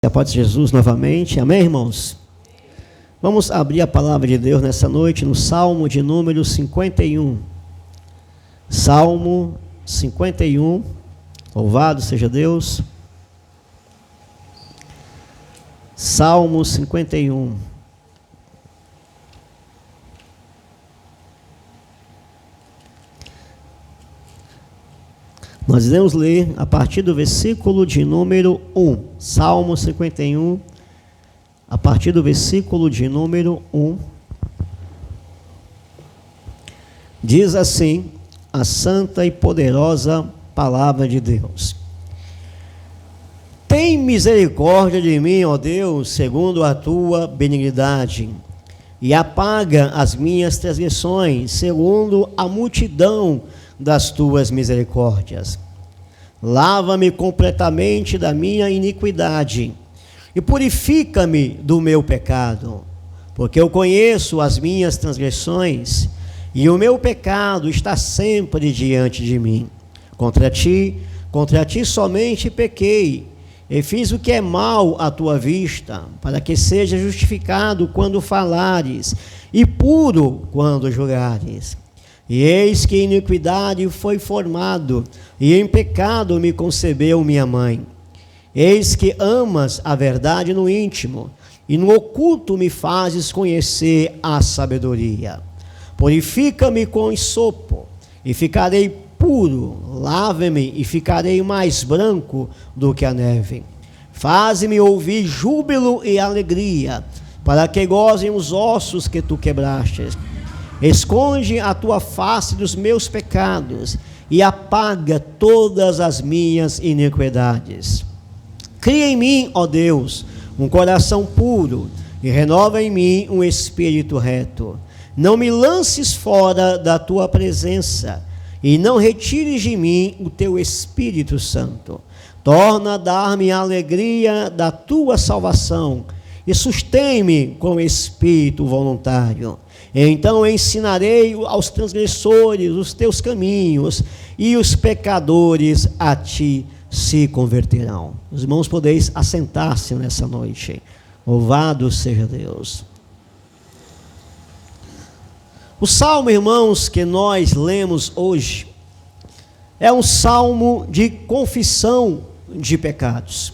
A paz de Jesus novamente, amém, irmãos? Vamos abrir a palavra de Deus nessa noite no Salmo de número 51. Salmo 51, louvado seja Deus. Salmo 51. Nós iremos ler a partir do versículo de número 1. Salmo 51, a partir do versículo de número 1. Diz assim a santa e poderosa palavra de Deus. Tem misericórdia de mim, ó Deus, segundo a tua benignidade, e apaga as minhas transgressões, segundo a multidão das tuas misericórdias. Lava-me completamente da minha iniquidade e purifica-me do meu pecado, porque eu conheço as minhas transgressões e o meu pecado está sempre diante de mim. Contra ti somente pequei e fiz o que é mal à tua vista, para que seja justificado quando falares e puro quando julgares. E eis que em iniquidade foi formado, e em pecado me concebeu minha mãe. Eis que amas a verdade no íntimo, e no oculto me fazes conhecer a sabedoria. Purifica-me com esopo, e ficarei puro. Lave-me, e ficarei mais branco do que a neve. Faze-me ouvir júbilo e alegria, para que gozem os ossos que tu quebrastes. Esconde a tua face dos meus pecados e apaga todas as minhas iniquidades. Cria em mim, ó Deus, um coração puro e renova em mim um espírito reto. Não me lances fora da tua presença e não retires de mim o teu Espírito Santo. Torna a dar-me a alegria da tua salvação e sustém-me com espírito voluntário. Então ensinarei aos transgressores os teus caminhos, e os pecadores a ti se converterão. Os irmãos, podeis assentar-se nessa noite. Louvado seja Deus. O salmo, irmãos, que nós lemos hoje, é um salmo de confissão de pecados.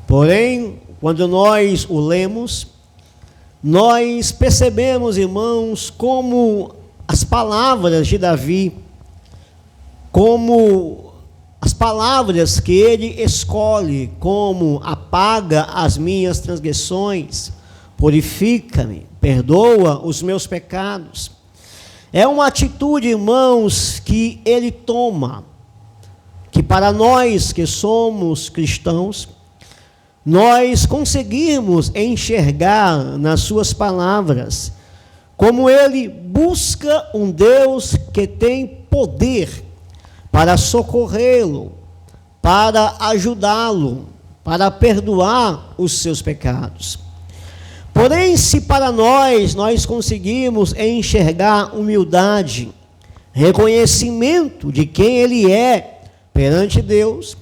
Porém, quando nós o lemos, nós percebemos, irmãos, como as palavras de Davi, como as palavras que ele escolhe, como apaga as minhas transgressões, purifica-me, perdoa os meus pecados. É uma atitude, irmãos, que ele toma, que para nós que somos cristãos, nós conseguimos enxergar nas suas palavras como ele busca um Deus que tem poder para socorrê-lo, para ajudá-lo, para perdoar os seus pecados. Porém, se para nós conseguimos enxergar humildade, reconhecimento de quem ele é perante Deus,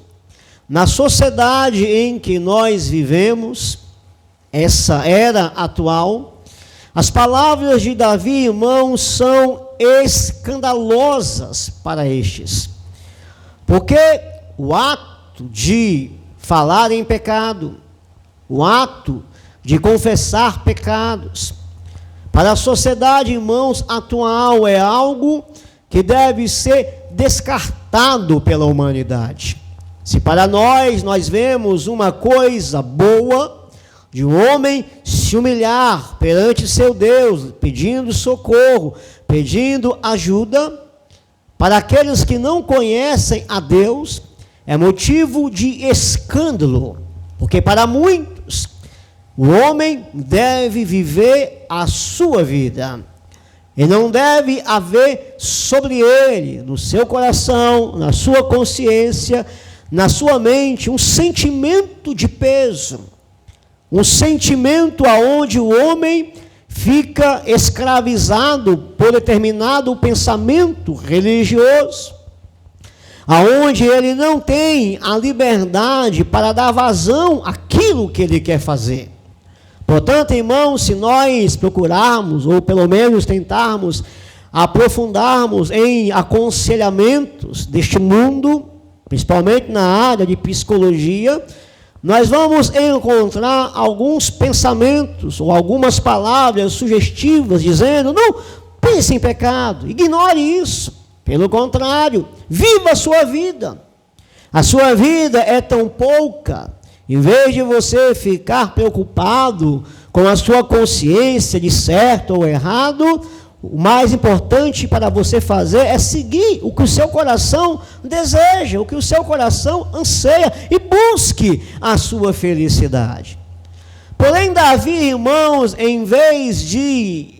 na sociedade em que nós vivemos, essa era atual, as palavras de Davi, irmãos, são escandalosas para estes. Porque o ato de falar em pecado, o ato de confessar pecados, para a sociedade, irmãos, atual, é algo que deve ser descartado pela humanidade. Se para nós vemos uma coisa boa, de um homem se humilhar perante seu Deus, pedindo socorro, pedindo ajuda, para aqueles que não conhecem a Deus, é motivo de escândalo, porque para muitos, o homem deve viver a sua vida, e não deve haver sobre ele, no seu coração, na sua consciência, na sua mente, um sentimento de peso, um sentimento aonde o homem fica escravizado por determinado pensamento religioso, aonde ele não tem a liberdade para dar vazão àquilo que ele quer fazer. Portanto, irmãos, se nós procurarmos, ou pelo menos tentarmos aprofundarmos em aconselhamentos deste mundo, principalmente na área de psicologia, nós vamos encontrar alguns pensamentos ou algumas palavras sugestivas dizendo: não pense em pecado, ignore isso. Pelo contrário, viva a sua vida. A sua vida é tão pouca. Em vez de você ficar preocupado com a sua consciência de certo ou errado, o mais importante para você fazer é seguir o que o seu coração deseja, o que o seu coração anseia, e busque a sua felicidade. Porém, Davi, irmãos, em vez de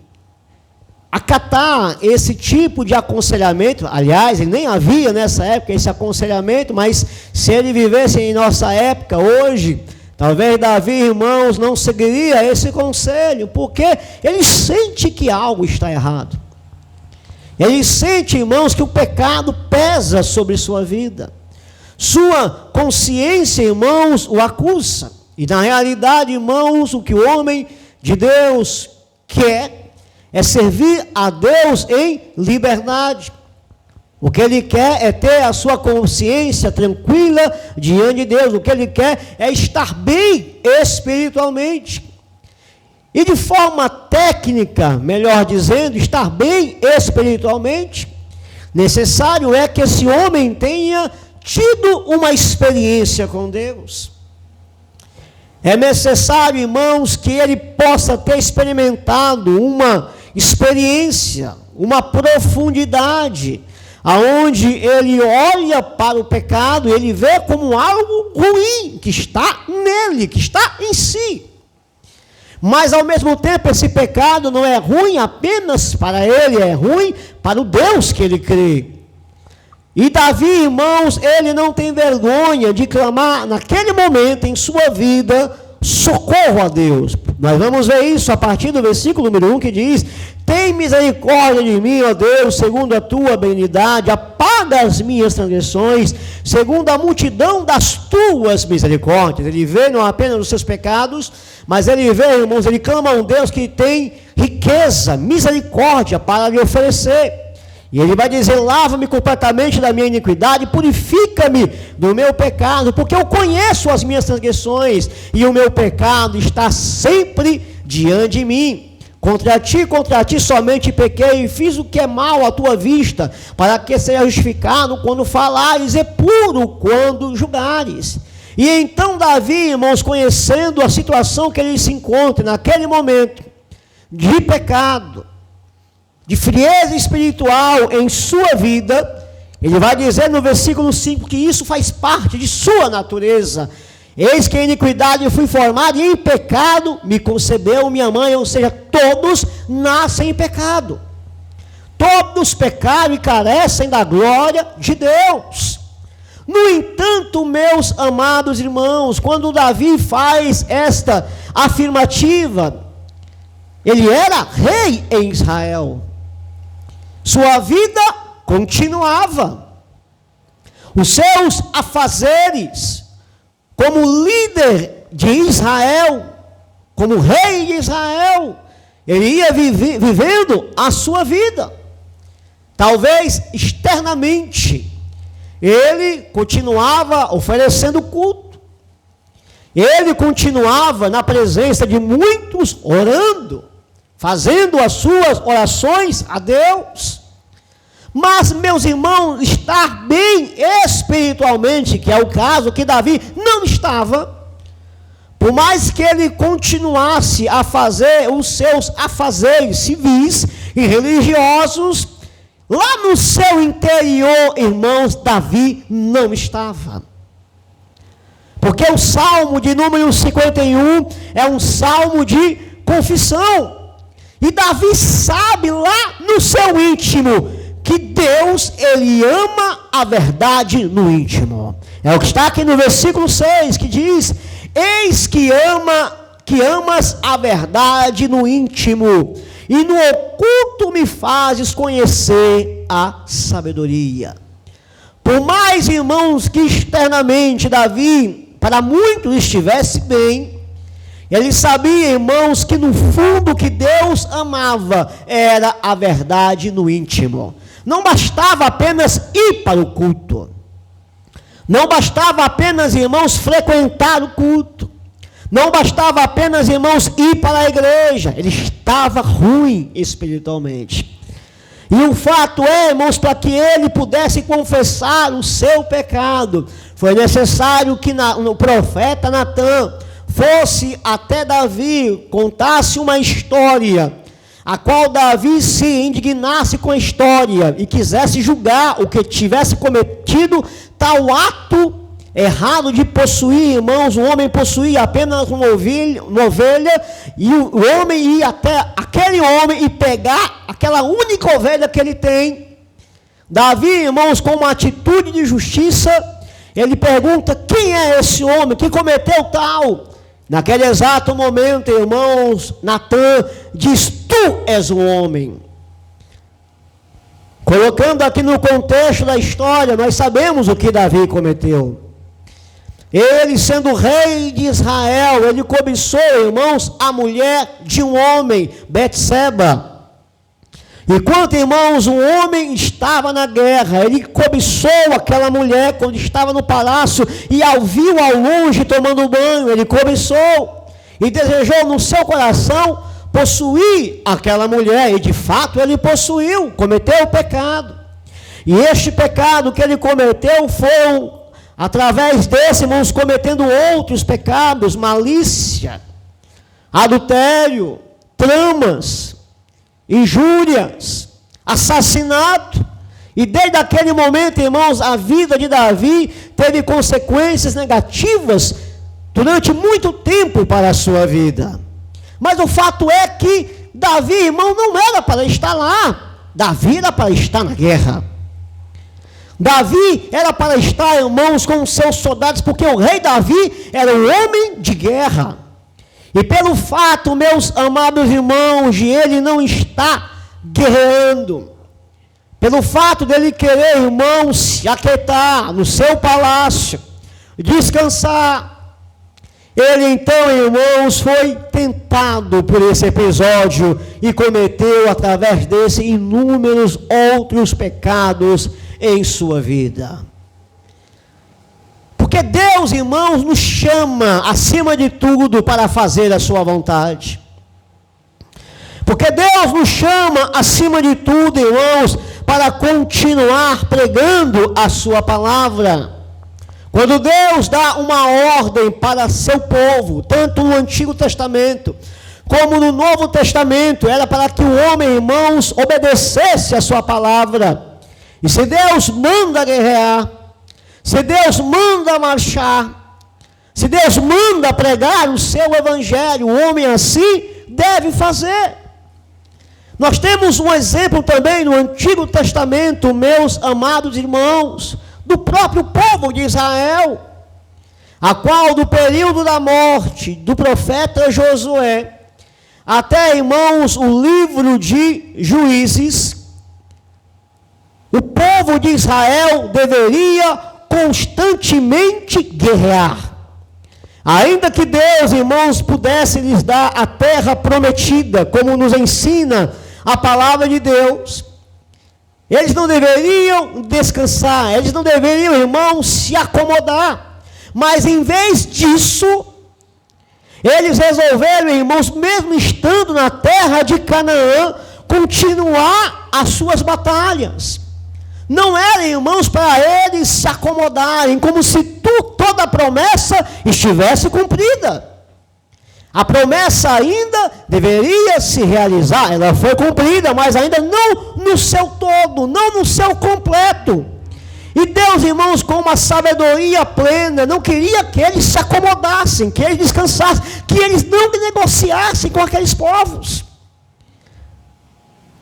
acatar esse tipo de aconselhamento, aliás, ele nem havia nessa época esse aconselhamento, mas se ele vivesse em nossa época hoje, talvez Davi, irmãos, não seguiria esse conselho, porque ele sente que algo está errado. Ele sente, irmãos, que o pecado pesa sobre sua vida. Sua consciência, irmãos, o acusa. E na realidade, irmãos, o que o homem de Deus quer é servir a Deus em liberdade. O que ele quer é ter a sua consciência tranquila diante de Deus. O que ele quer é estar bem espiritualmente. E de forma técnica, melhor dizendo, estar bem espiritualmente, necessário é que esse homem tenha tido uma experiência com Deus. É necessário, irmãos, que ele possa ter experimentado uma experiência, uma profundidade, aonde ele olha para o pecado, ele vê como algo ruim, que está nele, que está em si. Mas ao mesmo tempo esse pecado não é ruim apenas para ele, é ruim para o Deus que ele crê. E Davi, irmãos, ele não tem vergonha de clamar naquele momento em sua vida socorro a Deus. Nós vamos ver isso a partir do versículo número 1, que diz: tem misericórdia de mim, ó Deus, segundo a tua benignidade, apaga as minhas transgressões, segundo a multidão das tuas misericórdias. Ele vê não apenas os seus pecados, mas ele vê, irmãos, ele clama a um Deus que tem riqueza, misericórdia para lhe oferecer. E ele vai dizer: lava-me completamente da minha iniquidade, purifica-me do meu pecado, porque eu conheço as minhas transgressões, e o meu pecado está sempre diante de mim. Contra ti somente pequei, e fiz o que é mal à tua vista, para que seja justificado quando falares, e puro quando julgares. E então Davi, irmãos, conhecendo a situação que ele se encontra naquele momento de pecado, de frieza espiritual em sua vida, ele vai dizer no versículo 5 que isso faz parte de sua natureza. Eis que em iniquidade fui formado, e em pecado me concebeu minha mãe. Ou seja, todos nascem em pecado. Todos pecaram e carecem da glória de Deus. No entanto, meus amados irmãos, quando Davi faz esta afirmativa, ele era rei em Israel. Sua vida continuava. Os seus afazeres, como líder de Israel, como rei de Israel, ele ia vivendo a sua vida. Talvez externamente, ele continuava oferecendo culto. Ele continuava na presença de muitos, orando, fazendo as suas orações a Deus. Mas, meus irmãos, estar bem espiritualmente, que é o caso que Davi não estava, por mais que ele continuasse a fazer os seus afazeres civis e religiosos, lá no seu interior, irmãos, Davi não estava. Porque o Salmo de número 51 é um salmo de confissão. E Davi sabe lá no seu íntimo que Deus, ele ama a verdade no íntimo. É o que está aqui no versículo 6, que diz: eis que amas a verdade no íntimo, e no oculto me fazes conhecer a sabedoria. Por mais, irmãos, que externamente Davi, para muitos, estivesse bem, ele sabia, irmãos, que no fundo que Deus amava era a verdade no íntimo. Não bastava apenas ir para o culto. Não bastava apenas, irmãos, frequentar o culto. Não bastava apenas, irmãos, ir para a igreja. Ele estava ruim espiritualmente. E o fato é, irmãos, para que ele pudesse confessar o seu pecado, foi necessário que o profeta Natã fosse até Davi, contasse uma história, a qual Davi se indignasse com a história e quisesse julgar o que tivesse cometido tal ato errado de possuir, irmãos. O homem possuía apenas uma ovelha, e o homem ia até aquele homem e pegar aquela única ovelha que ele tem. Davi, irmãos, com uma atitude de justiça, ele pergunta: quem é esse homem que cometeu tal? Naquele exato momento, irmãos, Natã diz: tu és o homem. Colocando aqui no contexto da história, nós sabemos o que Davi cometeu. Ele, sendo rei de Israel, ele cobiçou, irmãos, a mulher de um homem, Betseba. Enquanto, irmãos, um homem estava na guerra, ele cobiçou aquela mulher quando estava no palácio e a viu ao longe tomando banho, ele cobiçou e desejou no seu coração possuir aquela mulher, e de fato ele possuiu, cometeu o pecado. E este pecado que ele cometeu foi, através desse, irmãos, cometendo outros pecados: malícia, adultério, tramas, injúrias, assassinato. E desde aquele momento, irmãos, a vida de Davi teve consequências negativas durante muito tempo para a sua vida. Mas o fato é que Davi, irmão, não era para estar lá. Davi era para estar na guerra. Davi era para estar, irmãos, com os seus soldados, porque o rei Davi era um homem de guerra. E pelo fato, meus amados irmãos, de ele não estar guerreando, pelo fato dele querer, irmãos, se aquietar no seu palácio, descansar, ele então, irmãos, foi tentado por esse episódio e cometeu, através desse, inúmeros outros pecados em sua vida. Porque Deus, irmãos, nos chama, acima de tudo, para fazer a sua vontade. Porque Deus nos chama, acima de tudo, irmãos, para continuar pregando a sua palavra. Quando Deus dá uma ordem para seu povo, tanto no Antigo Testamento como no Novo Testamento, era para que o homem, irmãos, obedecesse a sua palavra. E se Deus manda guerrear, se Deus manda marchar, se Deus manda pregar o seu evangelho, o homem assim deve fazer. Nós temos um exemplo também no Antigo Testamento, meus amados irmãos, do próprio povo de Israel, a qual do período da morte do profeta Josué, até, irmãos, o livro de Juízes, o povo de Israel deveria constantemente guerrear. Ainda que Deus, irmãos, pudesse lhes dar a terra prometida, como nos ensina a palavra de Deus, eles não deveriam descansar, eles não deveriam, irmãos, se acomodar. Mas em vez disso, eles resolveram, irmãos, mesmo estando na terra de Canaã, continuar as suas batalhas. Não era, irmãos, para eles se acomodarem, como se toda a promessa estivesse cumprida. A promessa ainda deveria se realizar, ela foi cumprida, mas ainda não no seu todo, não no seu completo. E Deus, irmãos, com uma sabedoria plena, não queria que eles se acomodassem, que eles descansassem, que eles não negociassem com aqueles povos.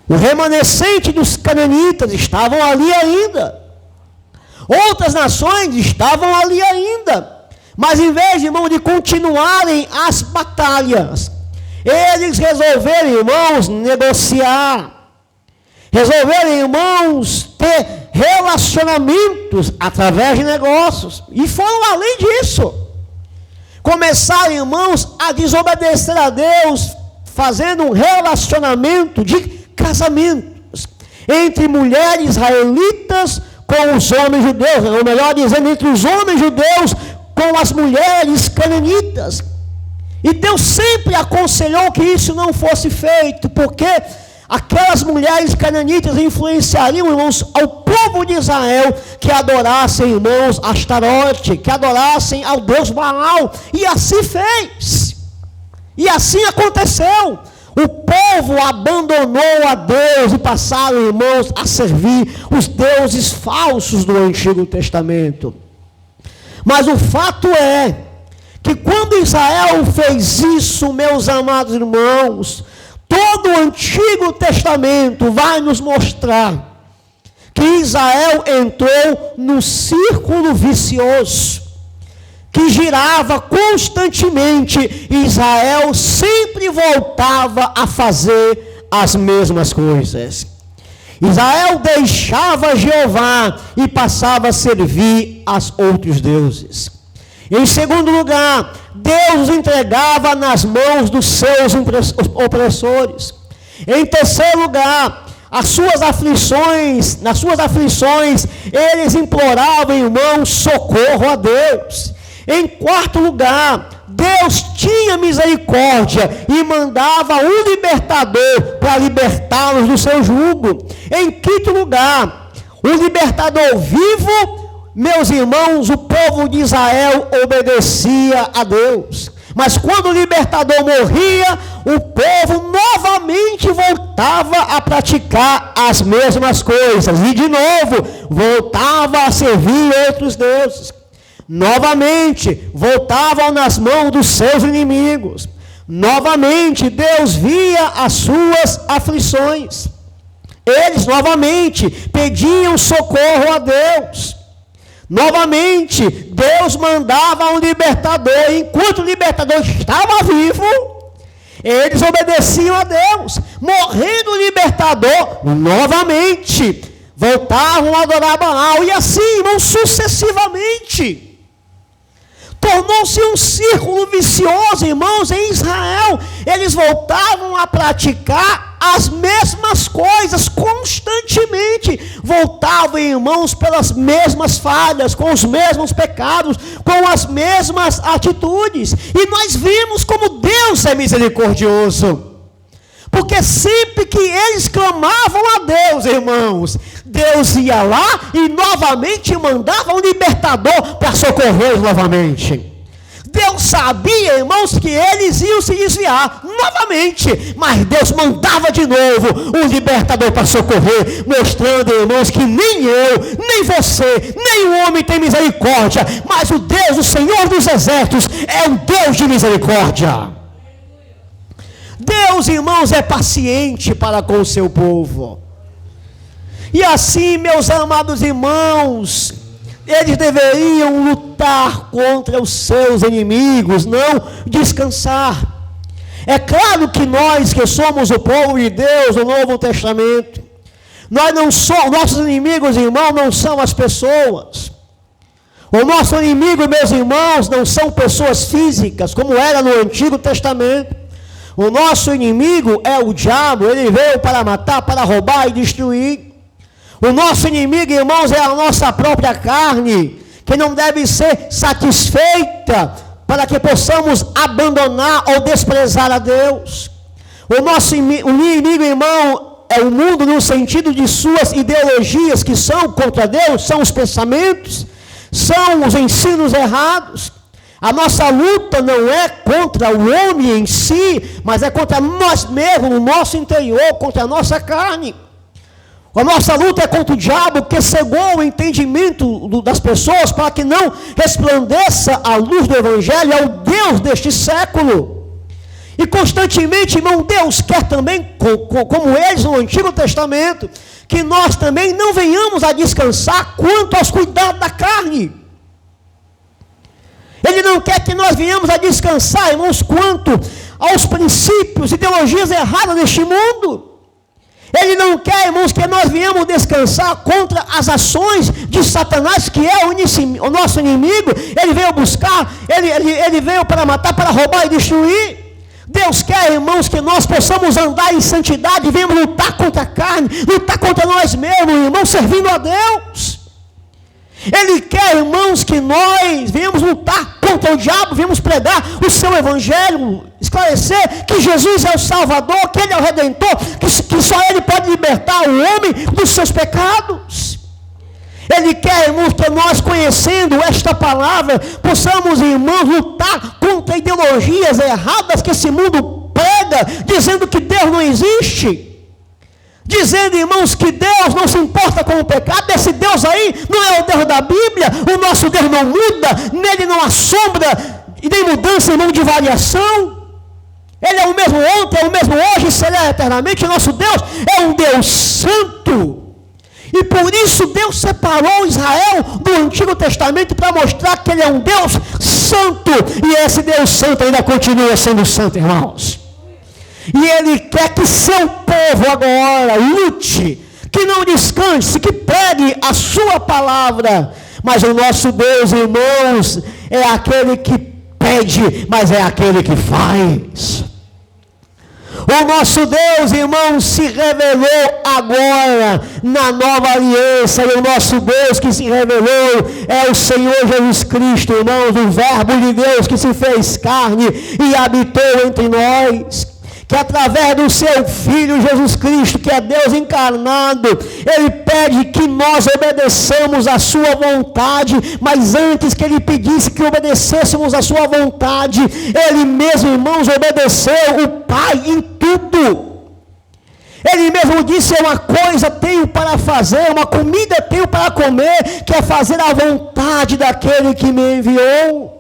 O remanescente dos cananitas estavam ali ainda. Outras nações estavam ali ainda. Mas em vez, irmão, de continuarem as batalhas, eles resolveram, irmãos, negociar. Resolveram, irmãos, ter relacionamentos através de negócios. E foram além disso. Começaram, irmãos, a desobedecer a Deus, fazendo um relacionamento de casamentos entre mulheres israelitas com os homens judeus, ou melhor dizendo, entre os homens judeus com as mulheres cananitas. E Deus sempre aconselhou que isso não fosse feito, porque aquelas mulheres cananitas influenciariam, irmãos, ao povo de Israel que adorassem, irmãos, Astarote, que adorassem ao Deus Baal. E assim fez. E assim aconteceu. O povo abandonou a Deus e passaram, irmãos, a servir os deuses falsos do Antigo Testamento. Mas o fato é que quando Israel fez isso, meus amados irmãos, todo o Antigo Testamento vai nos mostrar que Israel entrou num círculo vicioso, que girava constantemente, e Israel sempre voltava a fazer as mesmas coisas. Israel deixava Jeová e passava a servir aos outros deuses. Em segundo lugar, Deus os entregava nas mãos dos seus opressores. Em terceiro lugar, nas suas aflições, eles imploravam, irmãos, socorro a Deus. Em quarto lugar, Deus tinha misericórdia e mandava um libertador para libertá-los do seu jugo. Em quinto lugar, o libertador vivo, meus irmãos, o povo de Israel obedecia a Deus. Mas quando o libertador morria, o povo novamente voltava a praticar as mesmas coisas. E de novo, voltava a servir outros deuses. Novamente, voltavam nas mãos dos seus inimigos. Novamente, Deus via as suas aflições. Eles novamente pediam socorro a Deus. Novamente, Deus mandava um libertador. Enquanto o libertador estava vivo, eles obedeciam a Deus. Morrendo o libertador, novamente, voltavam a adorar Baal. E assim, irmãos, sucessivamente. Tornou-se um círculo vicioso, irmãos, em Israel. Eles voltavam a praticar as mesmas coisas constantemente. Voltavam, irmãos, pelas mesmas falhas, com os mesmos pecados, com as mesmas atitudes. E nós vimos como Deus é misericordioso. Porque sempre que eles clamavam a Deus, irmãos, Deus ia lá e novamente mandava um libertador para socorrê-los novamente. Deus sabia, irmãos, que eles iam se desviar novamente, mas Deus mandava de novo um libertador para socorrer, mostrando, irmãos, que nem eu, nem você, nem o homem tem misericórdia, mas o Deus, o Senhor dos Exércitos, é um Deus de misericórdia. Deus, irmãos, é paciente para com o seu povo. E assim, meus amados irmãos, eles deveriam lutar contra os seus inimigos, não descansar. É claro que nós que somos o povo de Deus no Novo Testamento, nós não somos, nossos inimigos, irmãos, não são as pessoas. O nosso inimigo, meus irmãos, não são pessoas físicas, como era no Antigo Testamento. O nosso inimigo é o diabo. Ele veio para matar, para roubar e destruir. O nosso inimigo, irmãos, é a nossa própria carne, que não deve ser satisfeita para que possamos abandonar ou desprezar a Deus. O nosso inimigo, irmão, é o mundo no sentido de suas ideologias que são contra Deus, são os pensamentos, são os ensinos errados. A nossa luta não é contra o homem em si, mas é contra nós mesmos, no nosso interior, contra a nossa carne. A nossa luta é contra o diabo, que cegou o entendimento das pessoas para que não resplandeça a luz do Evangelho ao Deus deste século. E constantemente, irmão, Deus quer também, como eles no Antigo Testamento, que nós também não venhamos a descansar quanto aos cuidados da carne. Ele não quer que nós venhamos a descansar, irmãos, quanto aos princípios, ideologias erradas deste mundo. Ele não quer, irmãos, que nós venhamos descansar contra as ações de Satanás, que é o nosso inimigo. Ele veio buscar, ele veio para matar, para roubar e destruir. Deus quer, irmãos, que nós possamos andar em santidade, venhamos lutar contra a carne, lutar contra nós mesmos, irmãos, servindo a Deus. Ele quer, irmãos, que nós venhamos lutar contra o diabo, venhamos pregar o seu evangelho, esclarecer que Jesus é o Salvador, que Ele é o Redentor, que só Ele pode libertar o homem dos seus pecados. Ele quer, irmãos, que nós, conhecendo esta palavra, possamos, irmãos, lutar contra ideologias erradas que esse mundo prega, dizendo que Deus não existe. Dizendo, irmãos, que Deus não se importa com o pecado. Esse Deus aí não é o Deus da Bíblia. O nosso Deus não muda, nele não há sombra e nem mudança, irmão, de variação. Ele é o mesmo ontem, é o mesmo hoje e será eternamente. O nosso Deus é um Deus santo. E por isso Deus separou Israel do Antigo Testamento para mostrar que Ele é um Deus santo. E esse Deus santo ainda continua sendo santo, irmãos. E Ele quer que seu povo agora lute, que não descanse, que pregue a sua palavra. Mas o nosso Deus, irmãos, é aquele que pede, mas é aquele que faz. O nosso Deus, irmãos, se revelou agora na nova aliança. E o nosso Deus que se revelou é o Senhor Jesus Cristo, irmãos, o Verbo de Deus que se fez carne e habitou entre nós. Que através do seu Filho Jesus Cristo, que é Deus encarnado, Ele pede que nós obedeçamos a sua vontade, mas antes que Ele pedisse que obedecêssemos a sua vontade, Ele mesmo, irmãos, obedeceu o Pai em tudo. Ele mesmo disse: uma coisa tenho para fazer, uma comida tenho para comer, que é fazer a vontade daquele que me enviou.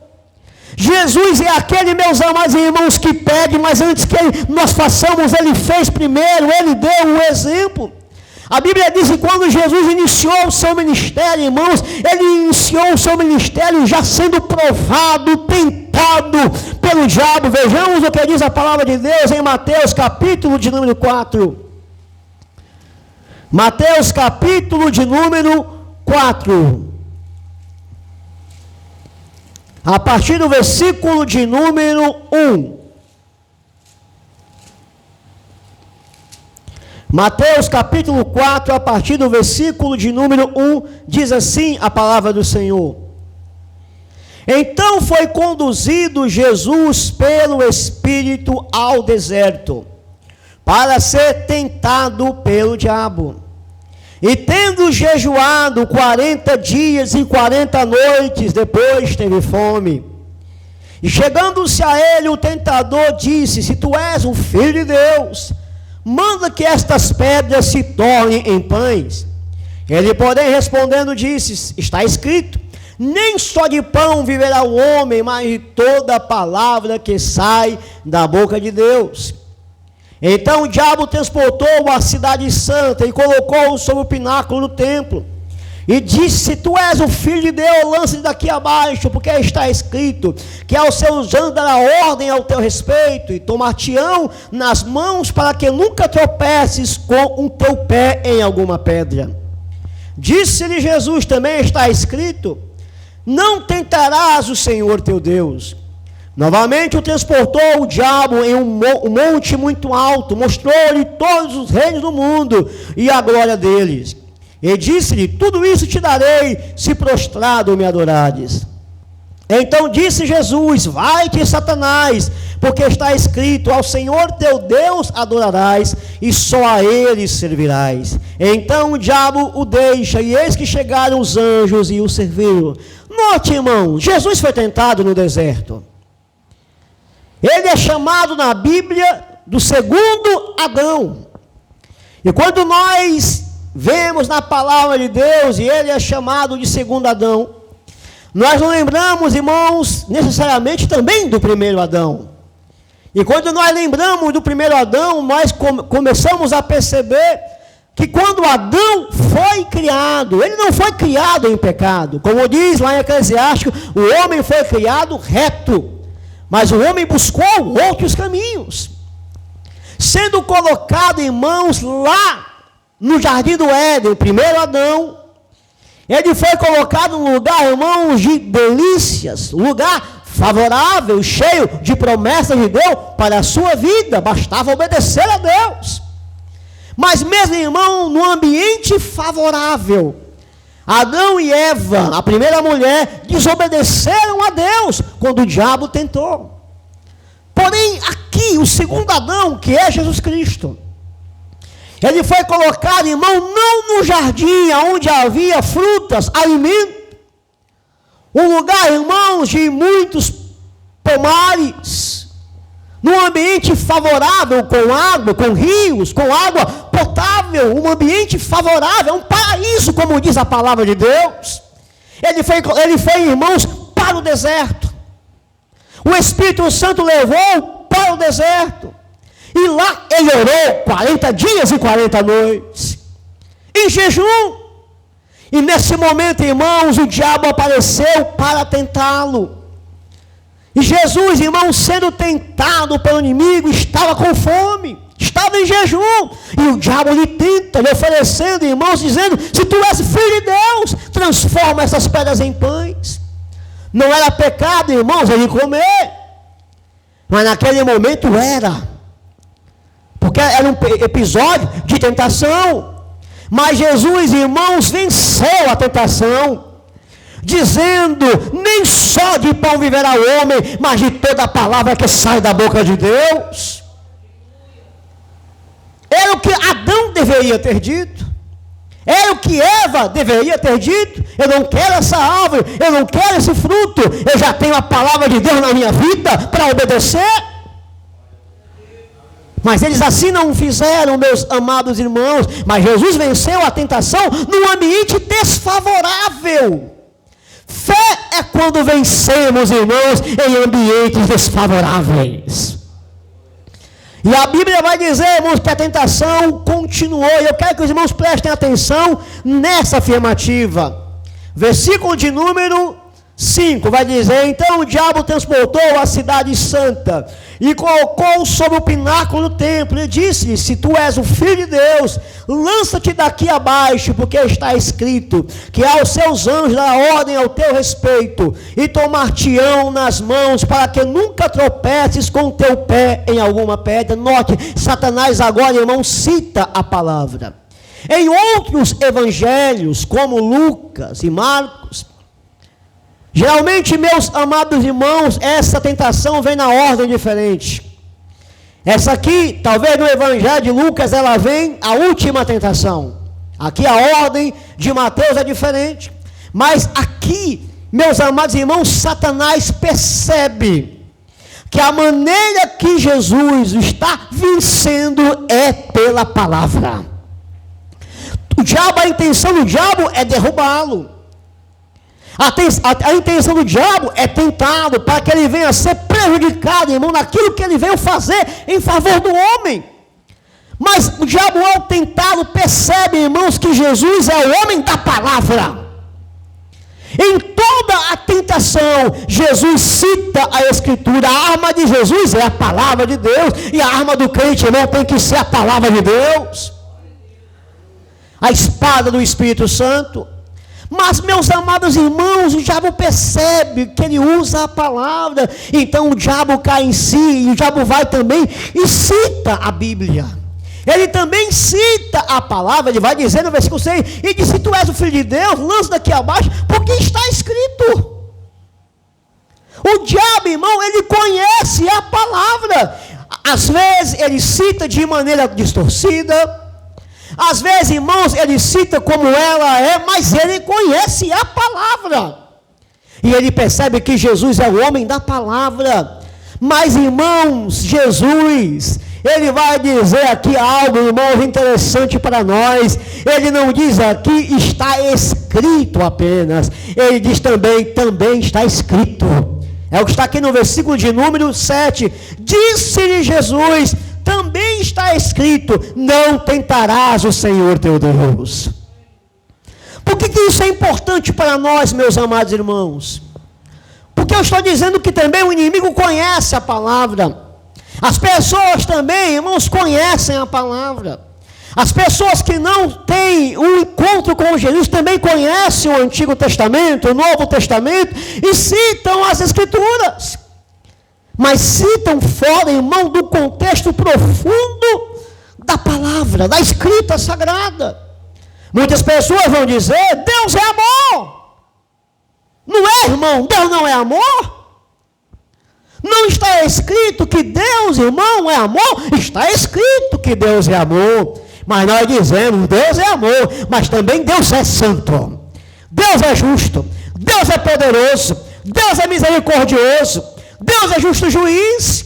Jesus é aquele, meus amados irmãos, que pede, mas antes que nós façamos, Ele fez primeiro, Ele deu o exemplo. A Bíblia diz que quando Jesus iniciou o seu ministério, irmãos, Ele iniciou o seu ministério já sendo provado, tentado pelo diabo. Vejamos o que diz a palavra de Deus em Mateus capítulo de número 4. Mateus capítulo de número 4. A partir do versículo de número 1. Mateus capítulo 4, a partir do versículo de número 1, diz assim a palavra do Senhor. Então foi conduzido Jesus pelo Espírito ao deserto, para ser tentado pelo diabo. E tendo jejuado 40 dias e 40 noites, depois teve fome. E chegando-se a ele, o tentador disse: se tu és o Filho de Deus, manda que estas pedras se tornem em pães. Ele, porém, respondendo, disse: está escrito, nem só de pão viverá o homem, mas de toda a palavra que sai da boca de Deus. Então o diabo transportou-o à cidade santa e colocou-o sobre o pináculo do templo. E disse: se tu és o Filho de Deus, lance-te daqui abaixo, porque está escrito que aos seus anjos dará ordem ao teu respeito, e tomar-te-ão nas mãos, para que nunca tropeces com o teu pé em alguma pedra. Disse-lhe Jesus: também está escrito, não tentarás o Senhor teu Deus. Novamente o transportou o diabo em um monte muito alto, mostrou-lhe todos os reinos do mundo e a glória deles. E disse-lhe: tudo isso te darei, se prostrado me adorares. Então disse Jesus: vai-te, Satanás, porque está escrito, ao Senhor teu Deus adorarás, e só a Ele servirás. Então o diabo o deixa, e eis que chegaram os anjos e o serviram. Note, irmão, Jesus foi tentado no deserto. Ele é chamado na Bíblia do segundo Adão. E quando nós vemos na palavra de Deus, e ele é chamado de segundo Adão, nós não lembramos, irmãos, necessariamente também do primeiro Adão. E quando nós lembramos do primeiro Adão, nós começamos a perceber que quando Adão foi criado, ele não foi criado em pecado. Como diz lá em Eclesiástico, o homem foi criado reto, mas o homem buscou outros caminhos. sendo colocado, irmãos, lá no jardim do Éden, o primeiro Adão, ele foi colocado num lugar, irmãos, de delícias, lugar favorável, cheio de promessas de Deus para a sua vida, bastava obedecer a Deus. Mas mesmo, irmão, no ambiente favorável, Adão e Eva, a primeira mulher, desobedeceram a Deus quando o diabo tentou. Porém, aqui, o segundo Adão, que é Jesus Cristo, ele foi colocado, irmão, não no jardim onde havia frutas, alimento, um lugar, irmãos, de muitos pomares, num ambiente favorável, com água, com rios, com água potável, um ambiente favorável, um paraíso, como diz a palavra de Deus. Ele foi, irmãos, para o deserto. O Espírito Santo levou para o deserto. E lá ele orou 40 dias e 40 noites, em jejum. E nesse momento, irmãos, o diabo apareceu para tentá-lo. E Jesus, irmãos, sendo tentado pelo inimigo, estava com fome, estava em jejum. E o diabo lhe tenta, lhe oferecendo, irmãos, dizendo: se tu és filho de Deus, transforma essas pedras em pães. Não era pecado, irmãos, ele comer. Mas naquele momento era. Porque era um episódio de tentação. Mas Jesus, irmãos, venceu a tentação, dizendo: nem só de pão viverá o homem, mas de toda a palavra que sai da boca de Deus. Era o que Adão deveria ter dito. Era o que Eva deveria ter dito: eu não quero essa árvore, eu não quero esse fruto, eu já tenho a palavra de Deus na minha vida para obedecer. Mas eles assim não fizeram, meus amados irmãos. Mas Jesus venceu a tentação num ambiente desfavorável. Fé é quando vencemos, irmãos, em ambientes desfavoráveis. E a Bíblia vai dizer, irmãos, que a tentação continuou. E eu quero que os irmãos prestem atenção nessa afirmativa. Versículo de número 5 vai dizer: então o diabo transportou a cidade santa e colocou sobre o pináculo do templo e disse: se tu és o filho de Deus, lança-te daqui abaixo, porque está escrito que aos seus anjos dá ordem ao teu respeito, e tomar-te-ão nas mãos, para que nunca tropeces com o teu pé em alguma pedra. Note, Satanás agora, irmão, cita a palavra. Em outros evangelhos, como Lucas e Marcos, geralmente, meus amados irmãos, essa tentação vem na ordem diferente. Essa aqui, talvez no evangelho de Lucas, ela vem a última tentação. Aqui a ordem de Mateus é diferente. Mas aqui, meus amados irmãos, Satanás percebe que a maneira que Jesus está vencendo é pela palavra. A intenção do diabo é derrubá-lo. A intenção do diabo é tentá-lo para que ele venha a ser prejudicado, irmão, naquilo que ele veio fazer em favor do homem. Mas o diabo, ao tentá-lo, percebe, irmãos, que Jesus é o homem da palavra. Em toda a tentação, Jesus cita a Escritura. A arma de Jesus é a palavra de Deus, e a arma do crente, irmão, tem que ser a palavra de Deus, a espada do Espírito Santo. Mas, meus amados irmãos, o diabo percebe que ele usa a palavra, então o diabo cai em si, e o diabo vai também e cita a Bíblia. Ele também cita a palavra, ele vai dizer no versículo 6, e diz: se tu és o filho de Deus, lança daqui abaixo, porque está escrito. O diabo, irmão, ele conhece a palavra. Às vezes ele cita de maneira distorcida, às vezes, irmãos, ele cita como ela é, mas ele conhece a palavra. E ele percebe que Jesus é o homem da palavra. Mas, irmãos, Jesus, ele vai dizer aqui algo, irmãos, interessante para nós. Ele não diz aqui está escrito apenas. Ele diz também está escrito. É o que está aqui no versículo de número 7. Disse-lhe Jesus: também está escrito, não tentarás o Senhor teu Deus. Por que isso é importante para nós, meus amados irmãos? Porque eu estou dizendo que também o inimigo conhece a palavra. As pessoas também, irmãos, conhecem a palavra. As pessoas que não têm um encontro com Jesus também conhecem o Antigo Testamento, o Novo Testamento, e citam as Escrituras. Mas citam fora, irmão, do contexto profundo da palavra, da Escrita Sagrada. Muitas pessoas vão dizer, Deus é amor. Não é, irmão? Deus não é amor? Não está escrito que Deus, irmão, é amor? Está escrito que Deus é amor. Mas nós dizemos, Deus é amor, mas também Deus é santo. Deus é justo. Deus é poderoso. Deus é misericordioso. Deus é justo juiz.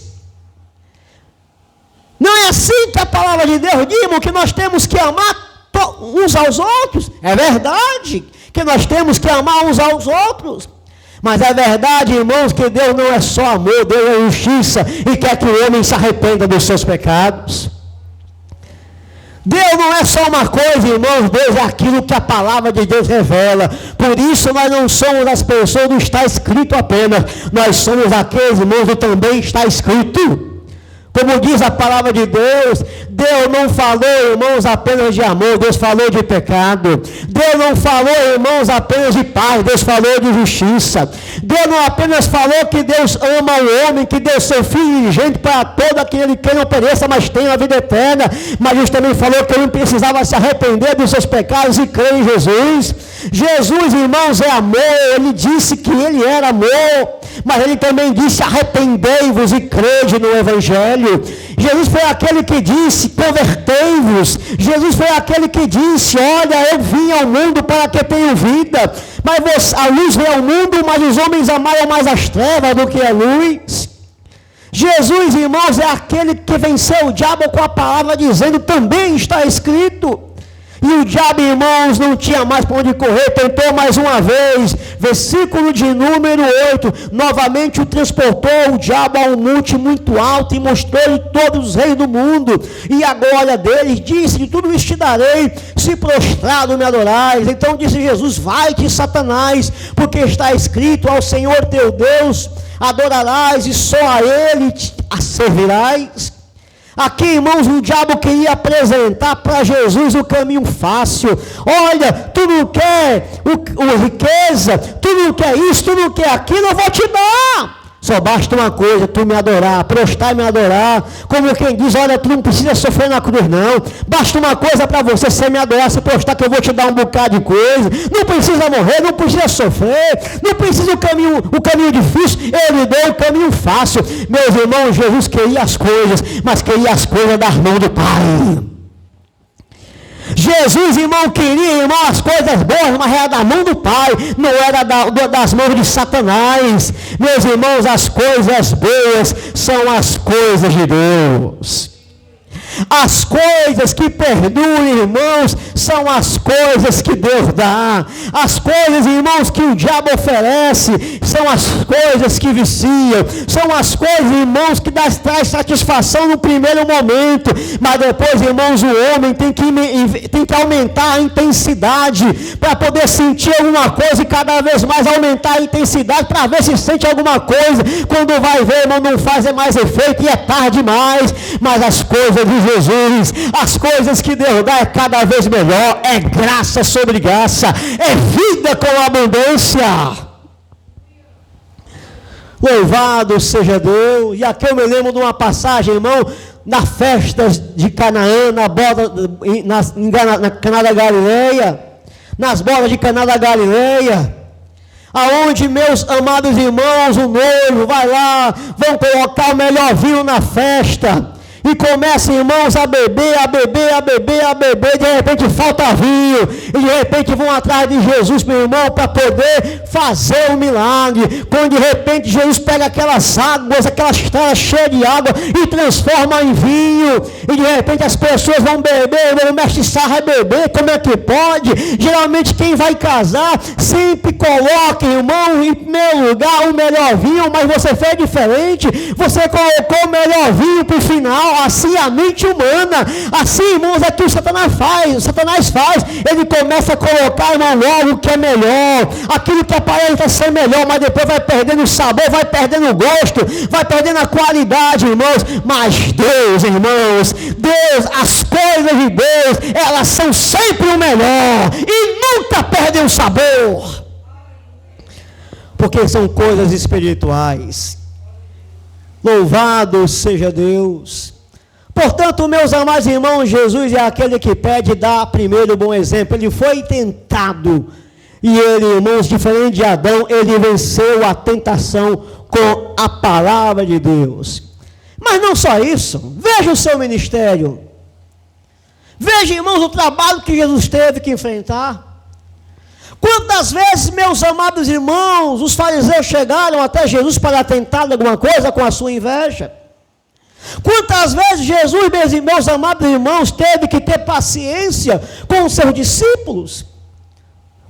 Não é assim que a palavra de Deus diz, irmão, que nós temos que amar uns aos outros. É verdade que nós temos que amar uns aos outros. Mas é verdade, irmãos, que Deus não é só amor, Deus é justiça e quer que o homem se arrependa dos seus pecados. Deus não é só uma coisa, irmãos, Deus é aquilo que a palavra de Deus revela. Por isso nós não somos as pessoas do está escrito apenas, nós somos aqueles, irmãos, do também está escrito. Como diz a palavra de Deus, Deus não falou, irmãos, apenas de amor, Deus falou de pecado. Deus não falou, irmãos, apenas de paz, Deus falou de justiça. Deus não apenas falou que Deus ama o homem, que deu seu Filho unigênito para todo aquele que não pereça, mas tenha a vida eterna. Mas Deus também falou que ele precisava se arrepender dos seus pecados e crer em Jesus. Jesus, irmãos, é amor. Ele disse que ele era amor, mas ele também disse, arrependei-vos e crede no Evangelho. Jesus foi aquele que disse, convertei-vos. Jesus foi aquele que disse, olha, eu vim ao mundo para que tenham vida, mas a luz veio ao mundo, mas os homens amaram mais as trevas do que a luz. Jesus, irmãos, é aquele que venceu o diabo com a palavra dizendo, também está escrito. E o diabo, irmãos, não tinha mais para onde correr, tentou mais uma vez, versículo de número 8, novamente o transportou o diabo a um monte muito alto e mostrou-lhe todos os reis do mundo, e a glória deles, disse-lhe, tudo isso te darei, se prostrado me adorais. Então disse Jesus, vai-te, Satanás, porque está escrito, ao Senhor teu Deus adorarás, e só a Ele a servirás. Aqui, irmãos, o diabo queria apresentar para Jesus o caminho fácil. Olha, tu não quer riqueza, tu não quer isso, tu não quer aquilo, eu vou te dar. Só basta uma coisa, tu me adorar, prostrar e me adorar. Como quem diz, olha, tu não precisa sofrer na cruz não. Basta uma coisa para você me adorar, se prostrar que eu vou te dar um bocado de coisa. Não precisa morrer, não precisa sofrer. Não precisa o caminho difícil. Ele deu o caminho fácil. Meus irmãos, Jesus queria as coisas, mas queria as coisas das mãos do Pai. Jesus, irmão, queria, irmão, as coisas boas, mas era da mão do Pai, não era das mãos de Satanás. Meus irmãos, as coisas boas são as coisas de Deus. As coisas que perdoam, irmãos, são as coisas que Deus dá. As coisas, irmãos, que o diabo oferece, são as coisas que viciam. São as coisas, irmãos, que traz satisfação no primeiro momento. Mas depois, irmãos, o homem tem que aumentar a intensidade para poder sentir alguma coisa e cada vez mais aumentar a intensidade para ver se sente alguma coisa. Quando vai ver, irmão, não faz mais efeito e é tarde demais. Mas as coisas de Jesus, as coisas que Deus dá é cada vez melhor, é graça sobre graça, é vida com abundância. Louvado seja Deus. E aqui eu me lembro de uma passagem, irmão, na festa de Canaã, na Caná da Galileia, nas bodas de Caná da Galileia, aonde, meus amados irmãos, o noivo vai lá, vão colocar o melhor vinho na festa, e começam, irmãos, a beber, de repente falta vinho, e de repente vão atrás de Jesus, meu irmão, para poder fazer o milagre. Quando de repente Jesus pega aquelas águas, aquelas estradas cheias de água e transforma em vinho, e de repente as pessoas vão beber, o mestre Sá vai beber, como é que pode? Geralmente quem vai casar sempre coloca, irmão, em primeiro lugar o melhor vinho, mas você fez diferente, você colocou o melhor vinho para o final. Assim é a mente humana. Assim, irmãos, é que o Satanás faz. Ele começa a colocar, irmão, logo o que é melhor, aquilo que aparenta ser melhor, mas depois vai perdendo o sabor, vai perdendo o gosto, vai perdendo a qualidade, irmãos. Mas Deus, irmãos, as coisas de Deus, elas são sempre o melhor e nunca perdem o sabor, porque são coisas espirituais. Louvado seja Deus. Portanto, meus amados irmãos, Jesus é aquele que pede dar primeiro o bom exemplo. Ele foi tentado e ele, irmãos, diferente de Adão, ele venceu a tentação com a palavra de Deus. Mas não só isso, veja o seu ministério. Veja, irmãos, o trabalho que Jesus teve que enfrentar. Quantas vezes, meus amados irmãos, os fariseus chegaram até Jesus para tentar alguma coisa com a sua inveja? Quantas vezes Jesus, meus amados irmãos, teve que ter paciência com os seus discípulos?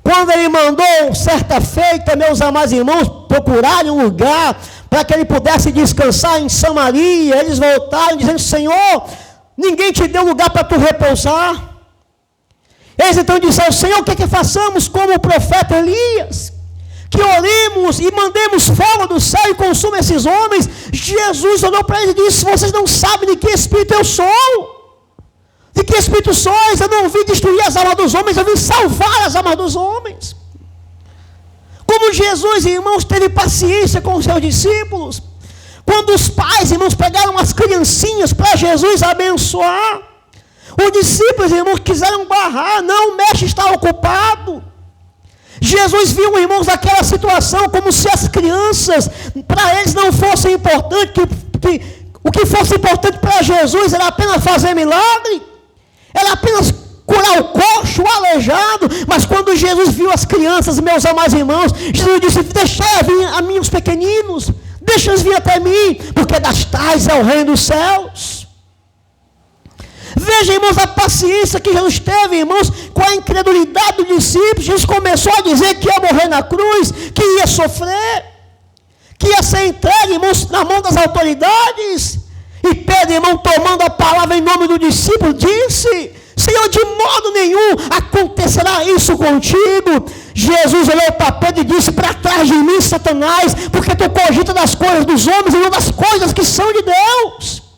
Quando ele mandou, certa feita, meus amados irmãos, procurarem um lugar para que ele pudesse descansar em Samaria, eles voltaram dizendo: Senhor, ninguém te deu lugar para tu repousar. Eles então disseram: Senhor, o que façamos como o profeta Elias? Que oremos e mandemos fogo do céu e consuma esses homens. Jesus olhou para eles e disse: vocês não sabem de que espírito eu sou. De que espírito sois? Eu não vim destruir as almas dos homens, eu vim salvar as almas dos homens. Como Jesus, irmãos, teve paciência com os seus discípulos. Quando os pais, irmãos, pegaram as criancinhas para Jesus abençoar, os discípulos, irmãos, quiseram barrar. Não, o mestre está ocupado. Jesus viu, irmãos, aquela situação como se as crianças, para eles não fossem importantes, que o que fosse importante para Jesus era apenas fazer milagre, era apenas curar o coxo, o aleijado. Mas quando Jesus viu as crianças, meus amados irmãos, Jesus disse: deixai vir a mim os pequeninos, deixa-os vir até mim, porque das tais é o reino dos céus. Veja, irmãos, a paciência que Jesus teve, irmãos, com a incredulidade dos discípulos. Jesus começou a dizer que ia morrer na cruz, que ia sofrer, que ia ser entregue, irmãos, na mão das autoridades. E Pedro, irmão, tomando a palavra em nome do discípulo, disse: Senhor, de modo nenhum acontecerá isso contigo. Jesus olhou para Pedro e disse: para trás de mim, Satanás, porque tu cogita das coisas dos homens e não das coisas que são de Deus.